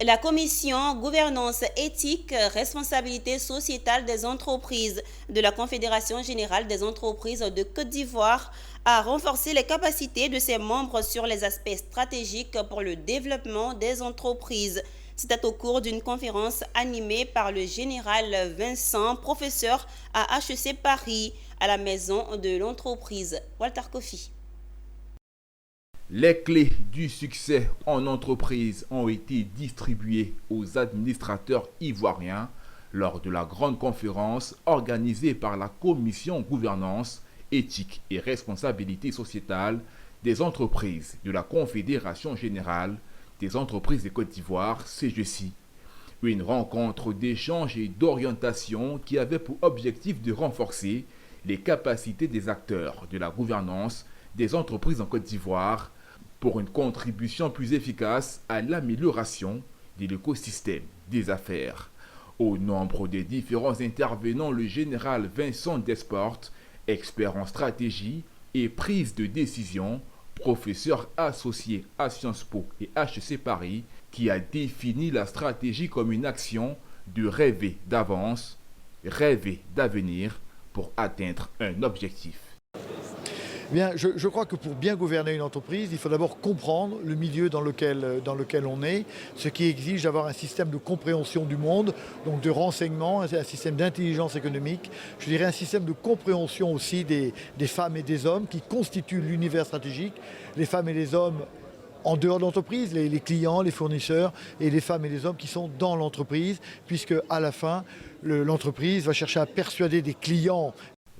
La commission gouvernance éthique, responsabilité sociétale des entreprises de la Confédération générale des entreprises de Côte d'Ivoire a renforcé les capacités de ses membres sur les aspects stratégiques pour le développement des entreprises. C'était au cours d'une conférence animée par le général Vincent, professeur à HEC Paris, à la maison de l'entreprise. Walter Kofi. Les clés du succès en entreprise ont été distribuées aux administrateurs ivoiriens lors de la grande conférence organisée par la Commission gouvernance, éthique et responsabilité sociétale des entreprises de la Confédération générale des entreprises de Côte d'Ivoire, CGC. Une rencontre d'échange et d'orientation qui avait pour objectif de renforcer les capacités des acteurs de la gouvernance des entreprises en Côte d'Ivoire pour une contribution plus efficace à l'amélioration de l'écosystème des affaires. Au nombre des différents intervenants, le général Vincent Desportes, expert en stratégie et prise de décision, professeur associé à Sciences Po et HEC Paris, qui a défini la stratégie comme une action de rêver d'avance, rêver d'avenir pour atteindre un objectif. Bien, je crois que pour bien gouverner une entreprise, il faut d'abord comprendre le milieu dans lequel on est, ce qui exige d'avoir un système de compréhension du monde, donc de renseignement, un système d'intelligence économique, je dirais un système de compréhension aussi des femmes et des hommes qui constituent l'univers stratégique, les femmes et les hommes en dehors de l'entreprise, les clients, les fournisseurs et les femmes et les hommes qui sont dans l'entreprise, puisque à la fin, l'entreprise va chercher à persuader des clients.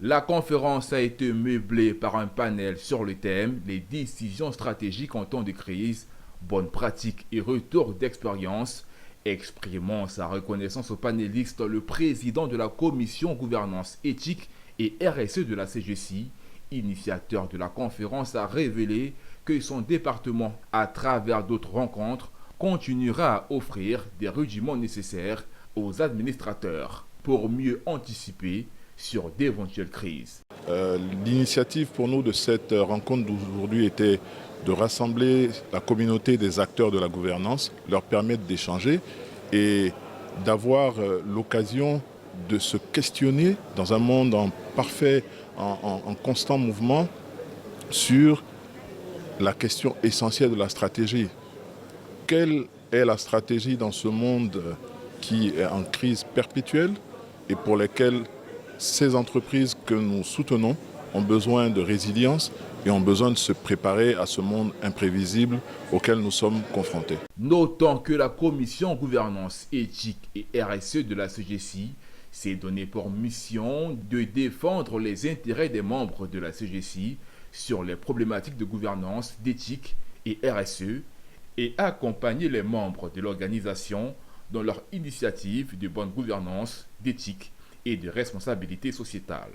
La conférence a été meublée par un panel sur le thème « Les décisions stratégiques en temps de crise, bonnes pratiques et retour d'expérience ». Exprimant sa reconnaissance aux panélistes, le président de la commission gouvernance éthique et RSE de la CGC, initiateur de la conférence, a révélé que son département, à travers d'autres rencontres, continuera à offrir des rudiments nécessaires aux administrateurs pour mieux anticiper sur d'éventuelles crises. L'initiative pour nous de cette rencontre d'aujourd'hui était de rassembler la communauté des acteurs de la gouvernance, leur permettre d'échanger et d'avoir l'occasion de se questionner dans un monde en constant mouvement sur la question essentielle de la stratégie. Quelle est la stratégie dans ce monde qui est en crise perpétuelle et pour lesquelles ces entreprises que nous soutenons ont besoin de résilience et ont besoin de se préparer à ce monde imprévisible auquel nous sommes confrontés. Notons que la commission gouvernance éthique et RSE de la CGC s'est donné pour mission de défendre les intérêts des membres de la CGC sur les problématiques de gouvernance, d'éthique et RSE et accompagner les membres de l'organisation dans leur initiative de bonne gouvernance, d'éthique et de responsabilité sociétale.